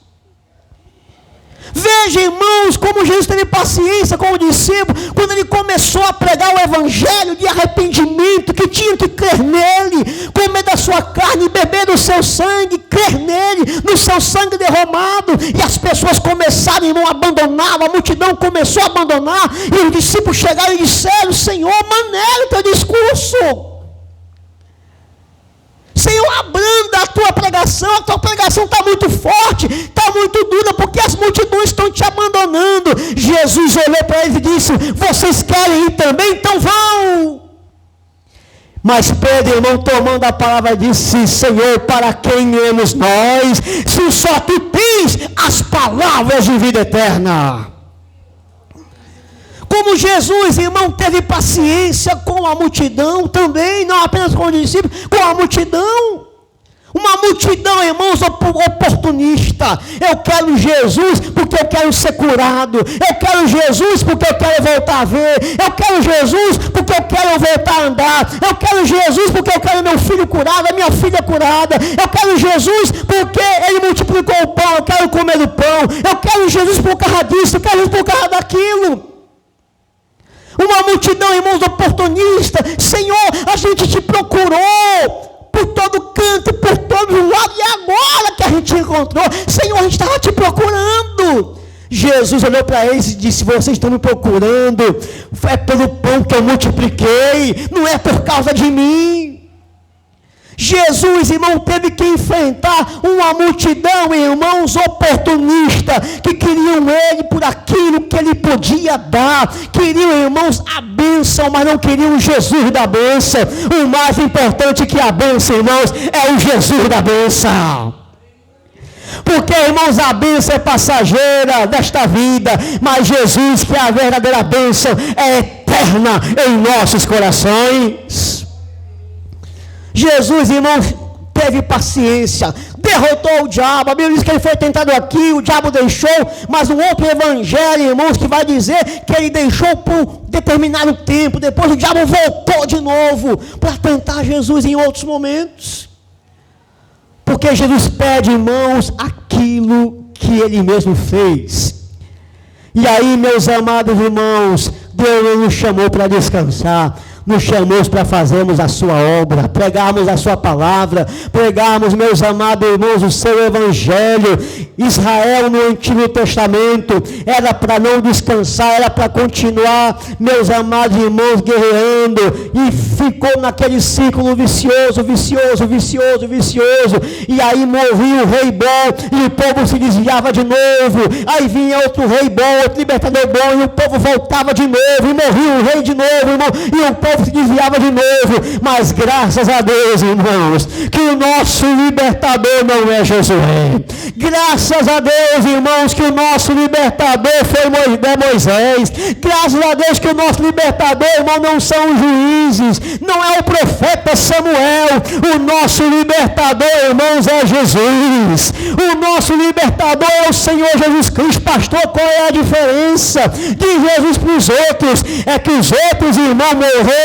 Veja, irmãos, como Jesus teve paciência com o discípulo, quando ele começou a pregar o evangelho de arrependimento, que tinha que crer nele, comer da sua carne, beber do seu sangue, crer nele, no seu sangue derramado. E as pessoas começaram, irmão, a abandonar, a multidão começou a abandonar, e os discípulos chegaram e disseram: Senhor, maneira o teu discurso. Senhor, abranda a tua pregação está muito forte, está muito dura, porque as multidões estão te abandonando. Jesus olhou para eles e disse: vocês querem ir também? Então vão. Mas Pedro, irmão, tomando a palavra, disse: Senhor, para quem iremos nós, se só tu tens as palavras de vida eterna? Como Jesus, irmão, teve paciência com a multidão também, não apenas com os discípulos, com a multidão. Uma multidão, irmãos, oportunista. Eu quero Jesus porque eu quero ser curado. Eu quero Jesus porque eu quero voltar a ver. Eu quero Jesus porque eu quero voltar a andar. Eu quero Jesus porque eu quero meu filho curado, a minha filha curada. Eu quero Jesus porque ele multiplicou o pão. Eu quero comer do pão. Eu quero Jesus por causa disso. Eu quero Jesus por causa daquilo. Uma multidão, irmãos, oportunista. Senhor, a gente te procurou por todo canto, por todo lado, e agora que a gente encontrou, Senhor, a gente estava te procurando. Jesus olhou para eles e disse: vocês estão me procurando, é pelo pão que eu multipliquei, não é por causa de mim. Jesus, irmão, teve que enfrentar uma multidão, irmãos, oportunista, que queriam ele por aquilo que ele podia dar, queriam, irmãos, a bênção, mas não queriam o Jesus da bênção. O mais importante que a bênção, irmãos, é o Jesus da bênção. Porque, irmãos, a bênção é passageira desta vida, mas Jesus, que é a verdadeira bênção, é eterna em nossos corações. Jesus, irmãos, teve paciência, derrotou o diabo. A Bíblia diz que ele foi tentado aqui, o diabo deixou, mas um outro evangelho, irmãos, que vai dizer que ele deixou por determinado tempo, depois o diabo voltou de novo para tentar Jesus em outros momentos. Porque Jesus pede, irmãos, aquilo que ele mesmo fez. E aí, meus amados irmãos, Deus nos chamou para descansar, nos chamou para fazermos a sua obra, pregarmos a sua palavra, pregarmos, meus amados irmãos, o seu evangelho. Israel no Antigo Testamento era para não descansar, era para continuar, meus amados irmãos, guerreando, e ficou naquele ciclo vicioso, e aí morria o rei bom, e o povo se desviava de novo, aí vinha outro rei bom, outro libertador bom, e o povo voltava de novo, e morria o rei de novo, irmão, e o povo se desviava de novo. Mas graças a Deus, irmãos, que o nosso libertador não é Josué. Graças a Deus, irmãos, que o nosso libertador foi Moisés. Graças a Deus que o nosso libertador, irmão, não são os juízes, não é o profeta Samuel. O nosso libertador, irmãos, é Jesus. O nosso libertador é o Senhor Jesus Cristo. Pastor, qual é a diferença de Jesus para os outros? É que os outros, irmãos, morreram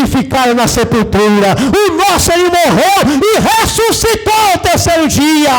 e ficaram na sepultura. O nosso, ele morreu e ressuscitou ao terceiro dia.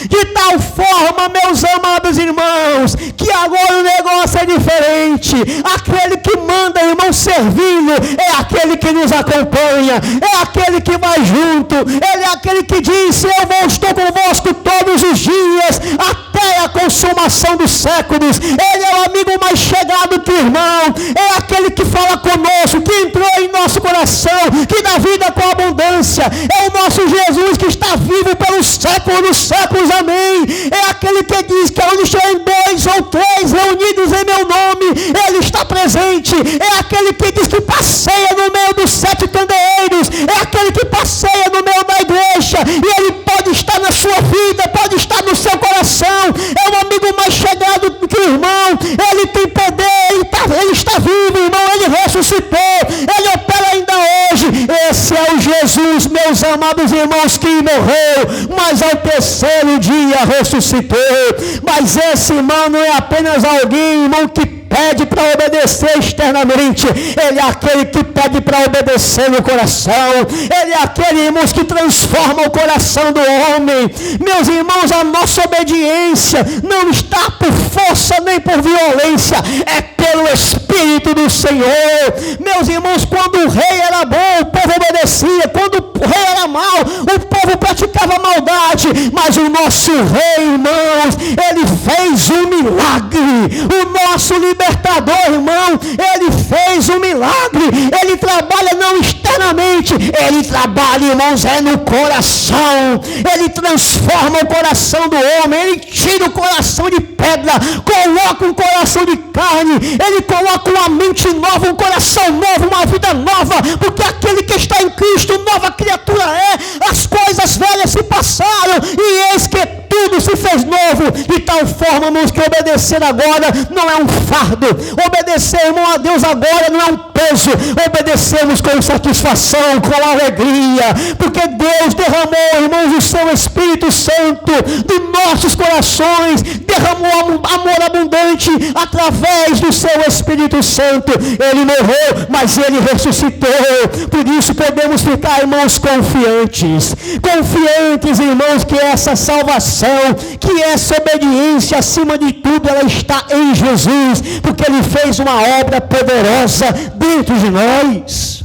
De tal forma, meus amados irmãos, que agora o negócio é diferente. Aquele que manda, irmão, servindo, é aquele que nos acompanha, é aquele que vai junto, ele é aquele que diz: estou convosco todos os dias, até a consumação dos séculos. Ele é o amigo mais chegado que o irmão, é aquele que fala conosco, que entrou em nosso coração, que dá vida com abundância. É o nosso Jesus que está vivo pelos séculos dos séculos, amém. É aquele que diz que onde estiverem 2 ou 3 reunidos em meu nome, ele está presente. É aquele que diz que passeia no meio dos 7 candeeiros, é aquele que passeia no meio da igreja, e ele pode estar na sua vida, pode estar no seu coração. É o amigo mais chegado que o irmão. Ele tem poder, ele está vivo, irmão, ele ressuscitou, ele opera ainda hoje. Esse é o Jesus, meus amados irmãos, que morreu, mas ao terceiro dia ressuscitou. Mas esse irmão não é apenas alguém, irmão, que pede para obedecer externamente. Ele é aquele que pede para obedecer no coração. Ele é aquele, irmãos, que transforma o coração do homem. Meus irmãos, a nossa obediência não está por força nem por violência, é pelo Espírito do Senhor. Meus irmãos, quando o rei era bom, o povo obedecia. Quando o rei era mau, o povo praticava maldade. Mas o nosso rei, irmãos, ele fez um milagre. O nosso libertador, irmão, ele fez um milagre. Ele trabalha não externamente, ele trabalha, irmãos, é no coração. Ele transforma o coração do homem. Ele tira o coração de pedra, coloca um coração de carne. Ele coloca uma mente nova, um coração novo, uma vida nova, porque aquele que está em Cristo, nova criatura é. As coisas velhas se passaram e eis que tudo se fez novo. De tal forma, irmãos, que obedecer agora não é um fardo. Obedecer, irmão, a Deus agora não é um peso. Obedecemos com satisfação, com alegria, porque Deus derramou, irmãos, o seu Espírito Santo de nossos corações, derramou amor abundante através do seu Espírito Santo. Ele morreu, mas ele ressuscitou. Por isso podemos ficar, irmãos, confiantes, irmãos, que essa salvação, que essa obediência, acima de tudo, ela está em Jesus, porque ele fez uma obra poderosa dentro de nós.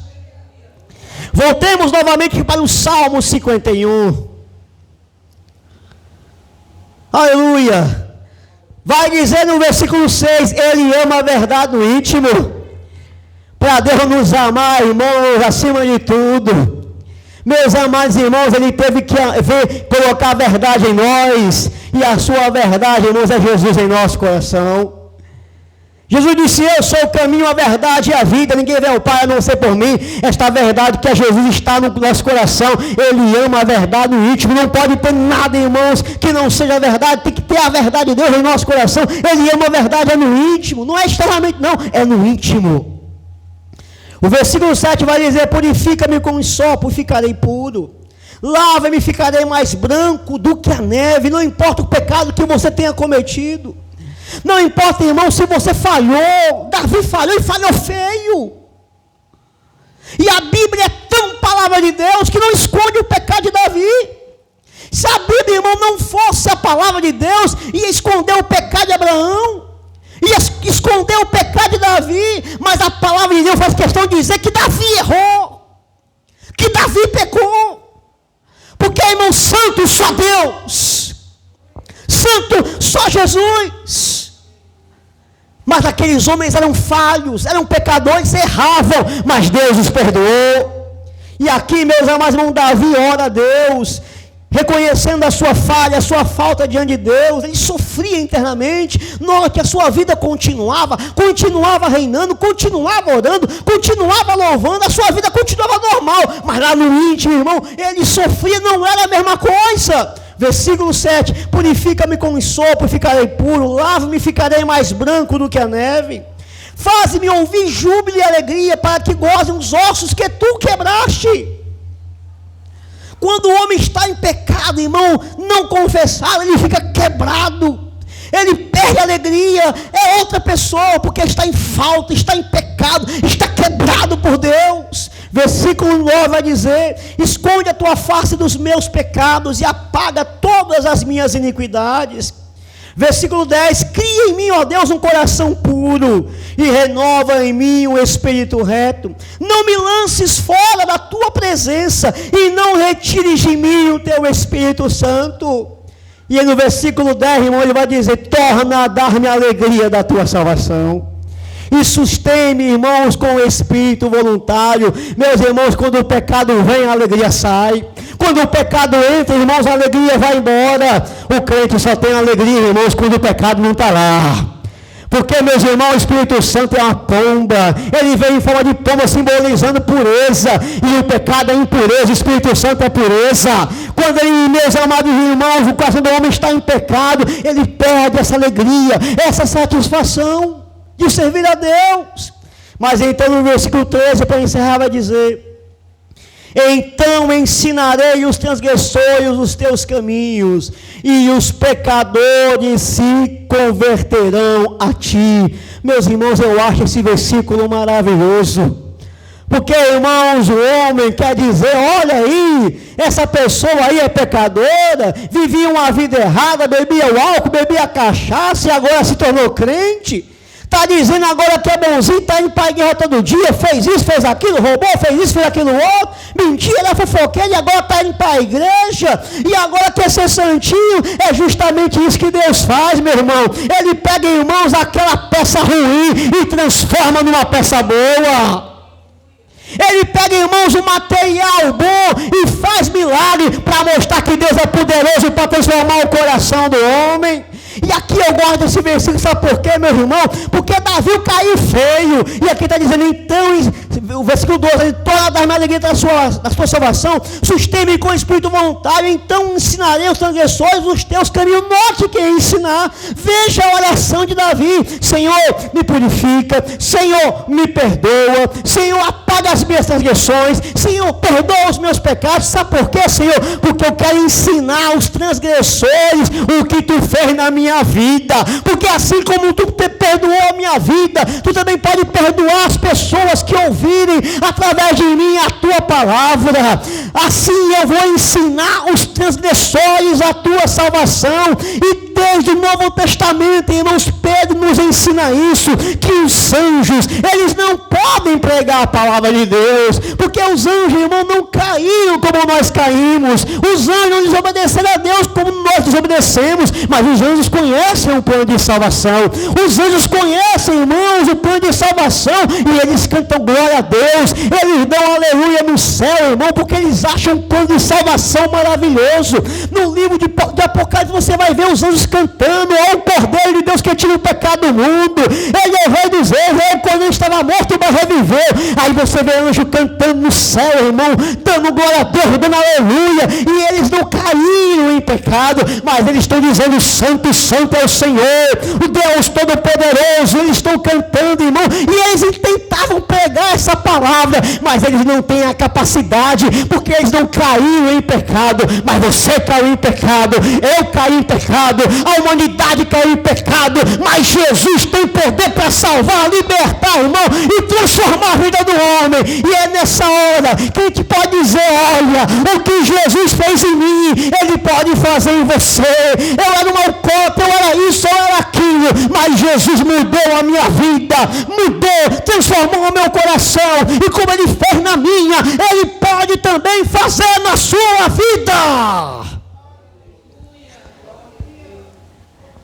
Voltemos novamente para o Salmo 51. Aleluia. Vai dizer no versículo 6, ele ama a verdade no íntimo. Para Deus nos amar, irmãos, acima de tudo. Meus amados irmãos, ele teve que colocar a verdade em nós, e a sua verdade, irmãos, é Jesus em nosso coração. Jesus disse: eu sou o caminho, a verdade e a vida, ninguém vê ao Pai a não ser por mim. Esta verdade que é Jesus está no nosso coração. Ele ama a verdade no íntimo. Não pode ter nada, irmãos, que não seja a verdade. Tem que ter a verdade de Deus em nosso coração. Ele ama a verdade, é no íntimo, não é externamente, não, é no íntimo. O versículo 7 vai dizer: purifica-me com um sopo e ficarei puro. Lava-me e ficarei mais branco do que a neve. Não importa o pecado que você tenha cometido. Não importa, irmão, se você falhou. Davi falhou e falhou feio. E a Bíblia é tão palavra de Deus que não esconde o pecado de Davi. Se a Bíblia, irmão, não fosse a palavra de Deus, ia esconder o pecado de Abraão, ia esconder o pecado de Davi, mas a palavra de Deus faz questão de dizer que Davi errou, que Davi pecou, porque, irmão, santo só Deus, santo só Jesus. Mas aqueles homens eram falhos, eram pecadores, erravam, mas Deus os perdoou. E aqui, meus amados irmãos, Davi ora a Deus, reconhecendo a sua falha, a sua falta diante de Deus. Ele sofria internamente, não, que a sua vida continuava reinando, continuava orando, continuava louvando, a sua vida continuava normal, mas lá no íntimo, irmão, ele sofria, não era a mesma coisa. Versículo 7, purifica-me com ensopo e ficarei puro, lava-me e ficarei mais branco do que a neve. Faz-me ouvir júbilo e alegria, para que gozem os ossos que tu quebraste. Quando o homem está em pecado, irmão, não confessar, ele fica quebrado, ele perde a alegria, é outra pessoa, porque está em falta, está em pecado, está quebrado por Deus. Versículo 9 vai dizer: esconde a tua face dos meus pecados e apaga todas as minhas iniquidades. Versículo 10, cria em mim, ó Deus, um coração puro e renova em mim um espírito reto. Não me lances fora da tua presença e não retires de mim o teu Espírito Santo. E aí no versículo 10, irmão, ele vai dizer: torna a dar-me a alegria da tua salvação. E sustém-me, irmãos, com o espírito voluntário. Meus irmãos, quando o pecado vem, a alegria sai. Quando o pecado entra, irmãos, a alegria vai embora. O crente só tem alegria, irmãos, quando o pecado não está lá. Porque, meus irmãos, o Espírito Santo é uma pomba. Ele vem em forma de pomba, simbolizando pureza. E o pecado é impureza, o Espírito Santo é pureza. Quando ele, meus amados irmãos, o coração do homem está em pecado, ele perde essa alegria, essa satisfação de servir a Deus. Mas então no versículo 13, para encerrar, vai dizer: então ensinarei os transgressores os teus caminhos, e os pecadores se converterão a ti. Meus irmãos, eu acho esse versículo maravilhoso, porque, irmãos, o homem quer dizer: olha aí, essa pessoa aí é pecadora, vivia uma vida errada, bebia o álcool, bebia cachaça e agora se tornou crente. Está dizendo agora que é bonzinho, está indo para a guerra todo dia, fez isso, fez aquilo, roubou, fez isso, fez aquilo outro, mentira, é fofoqueiro, e agora está indo para a igreja, e agora quer ser santinho. É justamente isso que Deus faz, meu irmão. Ele pega, irmãos, aquela peça ruim e transforma numa peça boa. Ele pega, irmãos, um material bom e faz milagre para mostrar que Deus é poderoso para transformar o coração do homem. E aqui eu gosto desse versículo, sabe por quê, meu irmão? Porque Davi caiu feio. E aqui está dizendo, então, o versículo 12, torna a dar-me a alegria da sua salvação, sustém-me com o espírito voluntário, então ensinarei os transgressores os teus caminhos. Note que é ensinar. Veja a oração de Davi: Senhor, me purifica, Senhor, me perdoa, Senhor, apaga as minhas transgressões, Senhor, perdoa os meus pecados. Sabe por quê, Senhor? Porque eu quero ensinar os transgressores o que tu fez na minha vida, porque assim como tu perdoou a minha vida, tu também pode perdoar as pessoas que ouvirem através de mim a tua palavra. Assim eu vou ensinar os transgressores a tua salvação. E desde o Novo Testamento, irmãos, Pedro nos ensina isso, que os anjos, eles não podem pregar a palavra de Deus, porque os anjos, irmão, não caíram como nós caímos. Os anjos não desobedeceram a Deus como nós desobedecemos, mas os anjos conhecem o plano de salvação. Os anjos conhecem, irmãos, o plano de salvação, e eles cantam glória a Deus, eles dão aleluia no céu, irmão, porque eles acham um plano de salvação maravilhoso. No livro de Apocalipse você vai ver os anjos cantando cantando ao Cordeiro de Deus que tira o pecado do mundo. Ele é o Rei dos Reis, ele quando ele estava morto, mas reviveu. Aí você vê anjo cantando no céu, irmão, dando glória a Deus, dando aleluia, e eles não caíram em pecado, mas eles estão dizendo: santo, santo é o Senhor, o Deus Todo-Poderoso. Eles estão cantando, irmão, e eles tentavam pregar essa palavra, mas eles não têm a capacidade, porque eles não caíram em pecado. Mas você caiu em pecado, eu caí em pecado, a humanidade caiu em pecado, mas Jesus tem poder para salvar, libertar, irmão, e transformar a vida do homem. E é nessa hora que a gente pode dizer: olha, o que Jesus fez em mim, Ele pode fazer em você. Eu era um alcoólatra, eu era isso, eu era aquilo, mas Jesus mudou a minha vida, mudou, transformou o meu coração, e como Ele fez na minha, Ele pode também fazer na sua vida.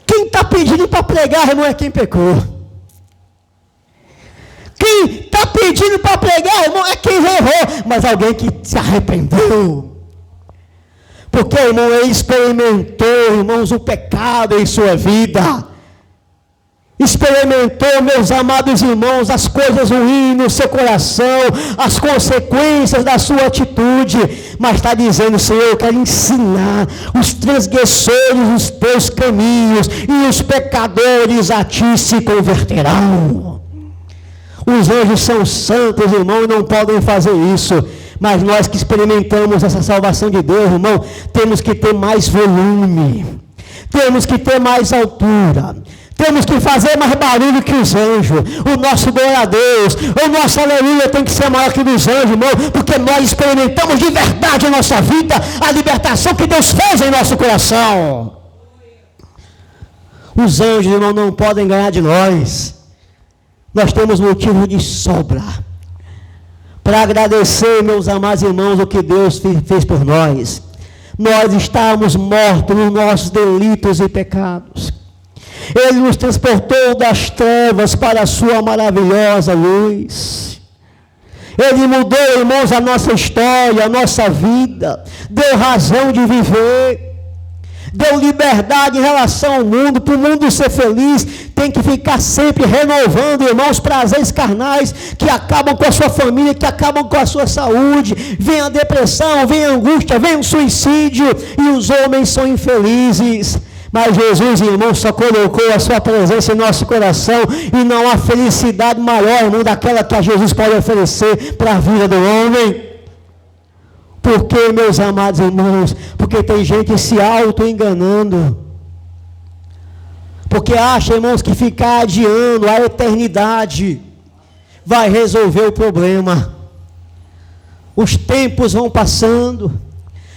Quem está pedindo para pregar, irmão, é quem pecou. Quem está pedindo para pregar, irmão, é quem errou, mas alguém que se arrependeu. Porque, irmão, ele experimentou, irmãos, o pecado em sua vida. Experimentou, meus amados irmãos, as coisas ruins no seu coração, as consequências da sua atitude, mas está dizendo: Senhor, eu quero ensinar os transgressores os teus caminhos, e os pecadores a ti se converterão. Os anjos são santos, irmão, e não podem fazer isso, mas nós que experimentamos essa salvação de Deus, irmão, temos que ter mais volume, temos que ter mais altura, temos que fazer mais barulho que os anjos. O nosso glória a Deus, o nosso aleluia tem que ser maior que dos anjos, irmão, porque nós experimentamos de verdade em nossa vida a libertação que Deus fez em nosso coração. Os anjos, irmão, não podem ganhar de nós. Nós temos motivo de sobra para agradecer, meus amados irmãos, o que Deus fez por nós. Nós estávamos mortos nos nossos delitos e pecados. Ele nos transportou das trevas para a sua maravilhosa luz. Ele mudou, irmãos, a nossa história, a nossa vida, deu razão de viver, deu liberdade em relação ao mundo. Para o mundo ser feliz, tem que ficar sempre renovando, irmãos, prazeres carnais que acabam com a sua família, que acabam com a sua saúde. Vem a depressão, vem a angústia, vem o suicídio, e os homens são infelizes. Mas Jesus, irmão, só colocou a sua presença em nosso coração, e não há felicidade maior, irmão, daquela que a Jesus pode oferecer para a vida do homem. Por que, meus amados irmãos? Porque tem gente se auto-enganando. Porque acha, irmãos, que ficar adiando a eternidade vai resolver o problema. Os tempos vão passando,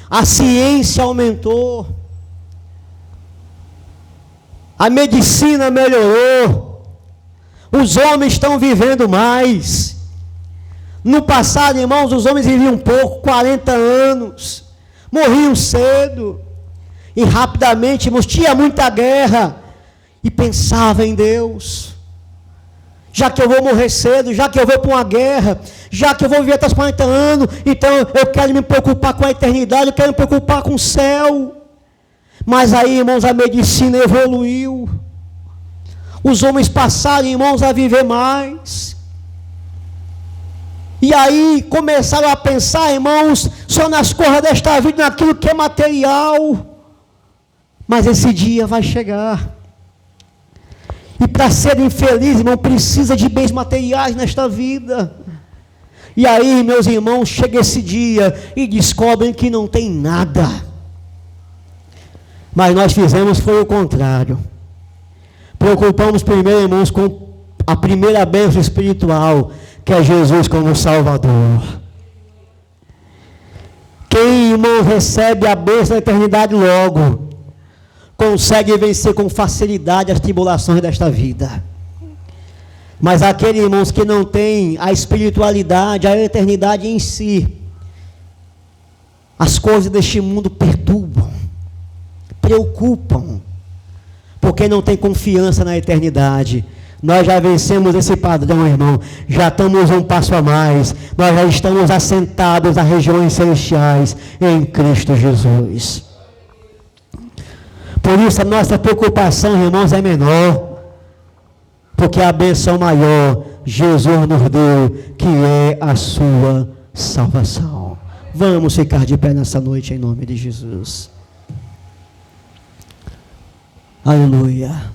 a ciência aumentou, a medicina melhorou, os homens estão vivendo mais. No passado, irmãos, os homens viviam pouco, 40 anos, morriam cedo, e rapidamente, irmãos, tinha muita guerra, e pensava em Deus. Já que eu vou morrer cedo, já que eu vou para uma guerra, já que eu vou viver até os 40 anos, então eu quero me preocupar com a eternidade, eu quero me preocupar com o céu. Mas aí, irmãos, a medicina evoluiu, os homens passaram, irmãos, a viver mais, e aí começaram a pensar, irmãos, só nas coisas desta vida, naquilo que é material. Mas esse dia vai chegar, e para ser infeliz, irmão, precisa de bens materiais nesta vida. E aí, meus irmãos, chega esse dia e descobrem que não tem nada. Mas nós fizemos foi o contrário. Preocupamos primeiro, irmãos, com a primeira bênção espiritual, que é Jesus como Salvador. Quem, irmão, recebe a bênção da eternidade logo, consegue vencer com facilidade as tribulações desta vida. Mas aqueles, irmãos, que não têm a espiritualidade, a eternidade em si, as coisas deste mundo perturbam, preocupam, porque não tem confiança na eternidade. Nós já vencemos esse padrão, irmão, já estamos um passo a mais, nós já estamos assentados nas regiões celestiais em Cristo Jesus. Por isso a nossa preocupação, irmãos, é menor. Porque a bênção maior Jesus nos deu, que é a sua salvação. Vamos ficar de pé nessa noite em nome de Jesus. Aleluia.